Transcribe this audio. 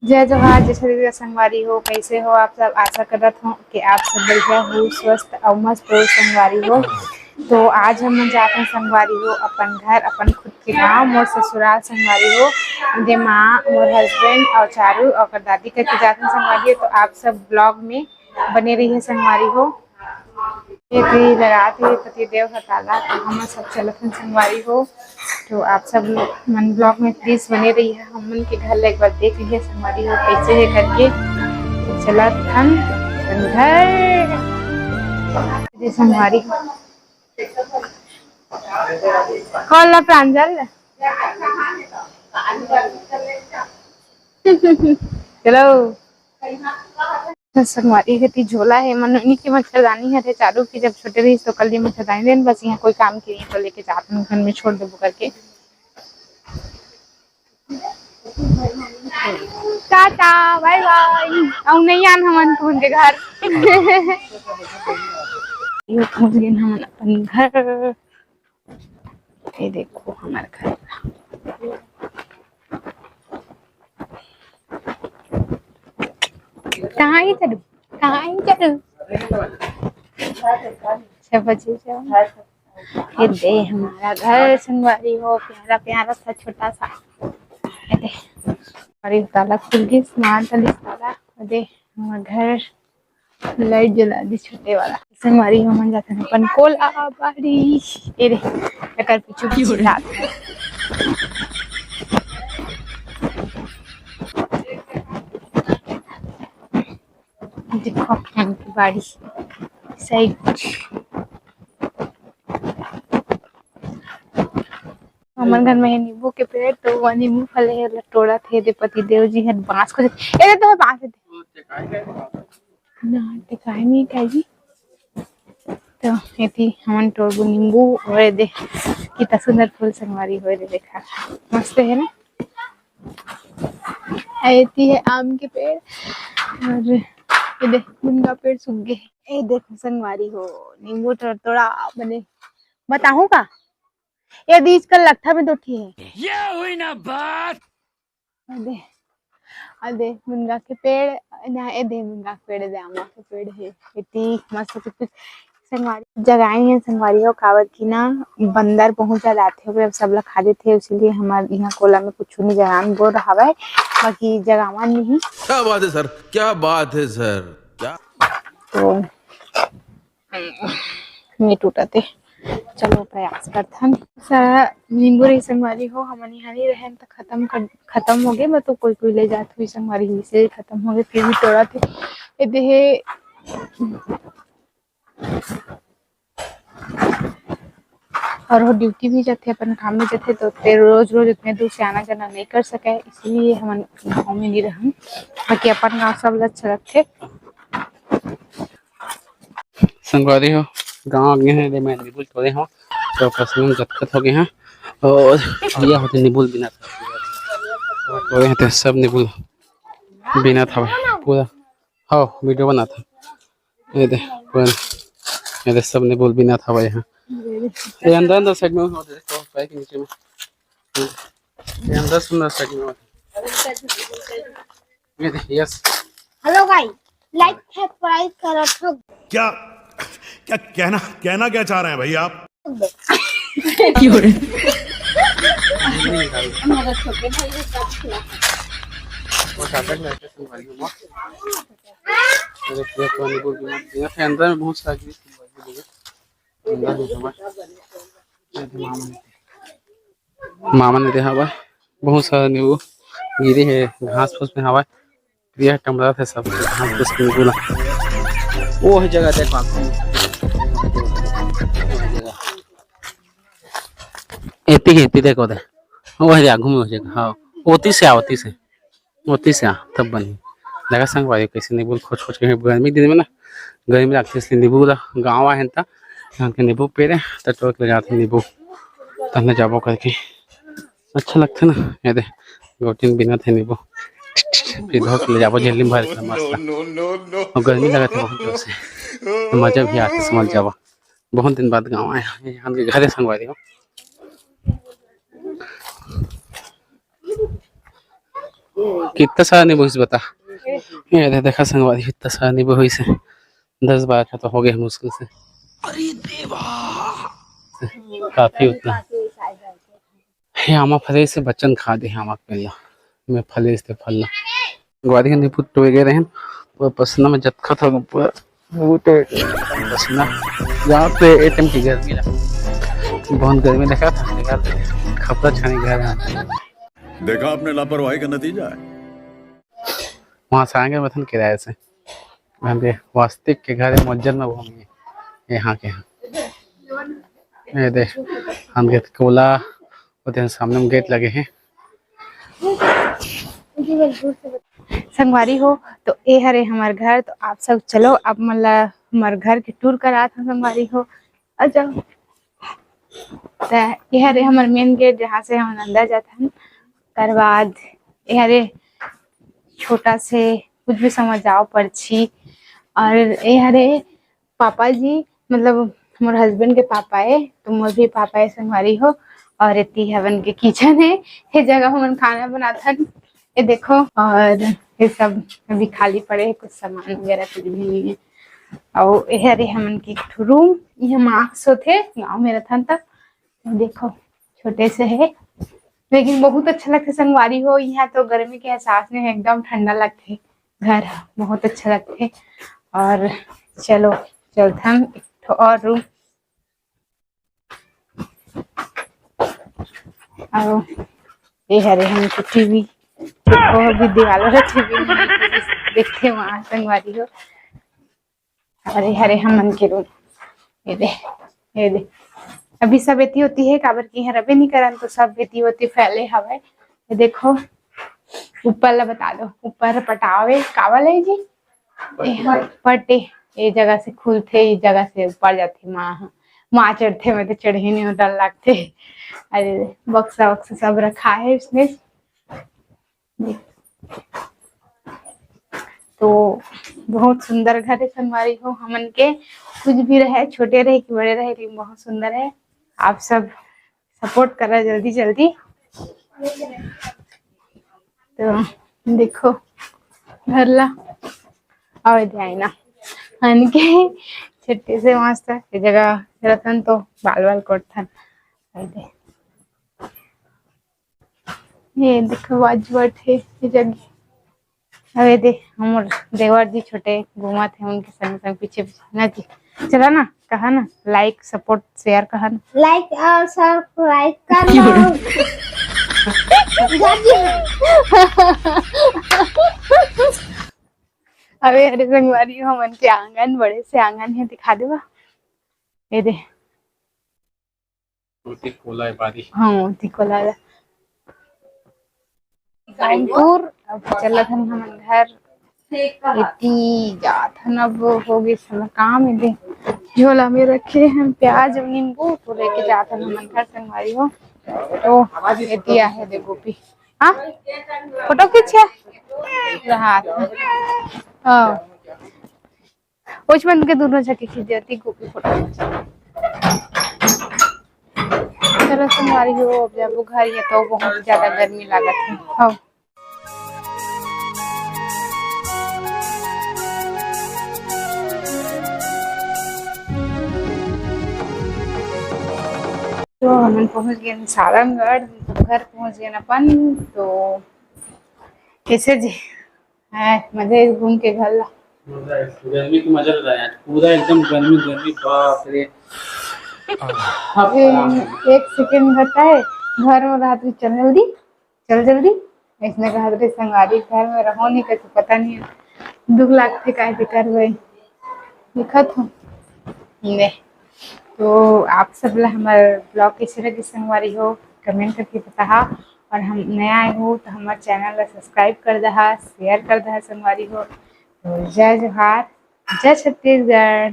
जय जोहार जय छत्तीसगढ़ संगवारी हो। कैसे हो आप सब? आशा करत हूँ कि आप सब बढ़िया हो, स्वस्थ और मस्त हो संगवारी हो। तो आज हम जाते हैं संगवारी हो अपन घर, अपन खुद के गांव, मोर ससुराल संगवारी हो, जे माँ मोर हस्बैंड और चारू और दादी करके जाते हैं संगवारी हो। तो आप सब ब्लॉग में बने रहिए संगवारी हो। एक ही लगाते हुए पतिदेव का ताला, तो हम सब चलत हैं संगवारी हो। तो आप सब मन ब्लॉग में प्लीज बने रहिए। हमन के घर एक बार देख लीजिए संगवारी हो कैसे है करके। तो चलत हम घर संगवारी कॉल ला प्रांजल चलो संगवारी गति झोला है मनोनी की मच्छरदानी है चालू की। जब छोटे रही तो कल मच्छरदानी देन बस यहाँ कोई काम की नहीं तो लेके जाते हैं घर में छोड़ देबो करके। Tata bye bye. और नहीं आन हमन तुम के घर ये पहुंच गए हम अपन घर। ये देखो हमारे घर कहाँ ही चलू ये दे हमारा घर संगवारी हो। प्यारा प्यारा सा छोटा सा हमारी ताला खुल गई, स्मार्ट वाली ताला दे हमारा घर। लाइट जला दी छोटे वाला संगवारी हो। मन जाते हैं अपन कोला बाड़ी। ये रे एकर पीछू रात देखो की बाड़ी साइड हमारे घर में नींबू के पेड़, तो वह नींबू फले है लटोड़ा थे दे पति देव जी है बांस को ए तो है बांस ना टिकाई नहीं खाई। तो एती हमन तोड़बू नींबू और दे कितना सुंदर फूल संगवारी हो दे देखा मस्त है ना। एती है आम के पेड़ और ये देख मुनगा पेड़ सूख गए। ये देखो संगवारी हो नींबू तोड़ा बने बताऊं का ये बीच का लट्ठा में दोठी है। ये हुई ना बात। अदे अदे मुनगा के पेड़ ना ए दे मुनगा के पेड़ दे आमा के पेड़ है इतनी मस्त कुछ संगवारी जगह है संगवारी हो कावत की ना बंदर बहुत ज्यादा आते हुए सब लोग खा देते, इसलिए हमारे यहाँ कोला में कुछ नहीं जगह बोल रहा है बाकी जगह नहीं। क्या बात है सर, क्या बात है सर, क्या तो नहीं टूटते। चलो प्रयास करथन सारा नींबू रही संगवारी हो। हमन यहाँ नहीं रहे तो खत्म हो गए। मैं तो कोई कोई ले जात हुई संगवारी से खत्म हो गए फिर भी तोड़ा थे ये देहे और वो ड्यूटी भी जाते अपन काम में जाते तो रोज रोज इतने दूर से आना जाना नहीं कर सके, इसलिए हम गाँव में नहीं रहे। बाकी अपन गाँव सब अच्छा रखे संगवारी हो गाँव आ गए हैं। मैं नींबू तोड़े हूँ तो पसंद दत्तखत हो गए हैं और भैया होते नींबू बिना तोड़े हैं तो सब नींबू बिना था पूरा। हाँ वीडियो बना था ये दे पूरा ये दे सब नींबू बिना था भाई। यहाँ ये अंदर अंदर साइड में हो देखो पैर के नीचे में ये अंदर सुंदर साइड में ये दे। Yes hello guys like subscribe करो। क्या क्या कहना क्या चाह रहे हैं भाई आप? अंदर में बहुत सारी मामा ने देखा हुआ बहुत सारा नींबू गिरी है घास फूस में हवा प्रिया टमरा थे सब घास फूस के नींबू वो है जगह देख एती देखो दे वो है आगू में हो जाएगा। हाँ ओती से आ तब बनी लगा संगवारी कैसे नींबू खोज खोज के गर्मी दिन में ना गर्मी लगती है इसलिए नींबू गाँव आए था यहाँ के नींबू पेड़ है तो तोड़ के ले जाते नींबू तब जाबो करके अच्छा लगता ना। ये दे गोटिन बिना थे नींबू फिर धो के ले जाबो झेली में भर के मस्त और गर्मी लगा था बहुत जोर से तो मजा भी आती समझ जाबो। बहुत दिन बाद गाँव आया यहाँ के घर संगवारी हो। कितना सारा नींबू इस बता। ये देखा संगवारी कितना सारा नींबू हुई से 10-12 का तो हो गए मुश्किल से। अरे देवा काफी उतना हे आमा फले से बच्चन खा दे आमा पहला मैं फले से फलना ग्वादी के नींबू टोए गए रहन पूरा पसीना में जतखत हो पूरा वो तो पसीना यहाँ पे एटम की गर्मी लगा बहुत गर्मी देखा था खपरा छाने घर है। देखा आपने लापरवाही का नतीजा है। वहाँ से आएंगे मथन किराए से हम वास्तविक के घर मज्जर में घूमेंगे यहाँ के यहाँ ये देख हम गेट कोला होते हैं सामने में गेट लगे हैं। संगवारी हो तो ये हरे हमार घर तो आप सब चलो अब मतलब हमार घर के टूर करा था संगवारी हो आ जाओ। तो ये हरे हमार मेन गेट जहाँ से हम अंदर जाते हैं कर बाद ये हरे छोटा से कुछ भी समझ जाओ पर्ची और ये हरे पापा जी मतलब हमारे हस्बैंड के पापा है तो मोर भी पापा है संगवारी हो और इतनी हवन के किचन है ये जगह हम खाना बनाता ये देखो और ये सब अभी खाली पड़े है कुछ सामान वगैरह कुछ भी नहीं है। और ये अरे हमन की रूम ये मार्क्स होते गाँव में रहता तक देखो छोटे से है लेकिन बहुत अच्छा लगता संगवारी हो। यहाँ तो गर्मी के एहसास में एकदम ठंडा लगते घर बहुत अच्छा लगते। और चलो चलते हम एक और रूम और ये हरे हम टीवी भी दीवालों का टीवी देखते वहाँ संगवारी हो। अरे हरे हम मन के रूम ये दे अभी सब बेती होती है काबर की है रबे नहीं करन तो सब बेती होती फैले हवा ये देखो ऊपर ला बता दो ऊपर पटावे कावल है जी पटे ये जगह से खुलते ये जगह से ऊपर जाते माँ चढ़ते में तो चढ़े नहीं होता लगते। अरे बक्सा वक्सा सब रखा है इसमें तो बहुत सुंदर घर है संगवारी हो हमन के कुछ भी रहे छोटे रहे कि बड़े रहे लेकिन बहुत सुंदर है। आप सब सपोर्ट कर रहे जल्दी जल्दी तो देखो घर ला और जाए के छुट्टी से मस्त ये जगह रतन तो बाल बाल कोटथन ये देखो वाजवट है ये जगह। अरे दे हमार देवर जी छोटे घुमा थे उनके संग संग पीछे पीछे ना जी चला ना कहा ना लाइक सपोर्ट शेयर कहा ना लाइक और सब्सक्राइब करना। अरे अरे संगवारी हो मन के आंगन बड़े से आंगन है दिखा देवा ये दे कोला है बारी हाँ तिकोला कानपुर अब चलत हम हमन घर इतनी जात हन अब हो गई समय काम है दे झोला में रखे हैं प्याज और नींबू तो लेके जात हन हमन घर संगवारी हो तो इतनी है दे गोपी हाँ फोटो खींचे रहा हाँ कुछ बन के दोनों जगह खींच देती गोपी फोटो चलो संगवारी हो अब जब घर ये तो बहुत ज्यादा गर्मी लागत है। हाँ तो हम पहुंच गए सारंगगढ़ घर पहुंच गए अपन तो कैसे जी है मजे घूम के घर ला गर्मी की मजा ले रहा है पूरा एकदम गर्मी गर्मी बाप रे एक सेकंड घटा है घर में रहा तो चल जल्दी इसने कहा रे संगवारी घर में रहो नहीं कैसे पता नहीं है दुख लगते काहे कर गए दिखत हो ने तो आप सब ला हमारे ब्लॉग कैसे लगे संगवारी हो कमेंट करके बताहा और हम नया आए हो तो हमारे चैनल ला सब्सक्राइब कर दहा शेयर कर दहा संगवारी हो तो जय जोहार जय छत्तीसगढ़।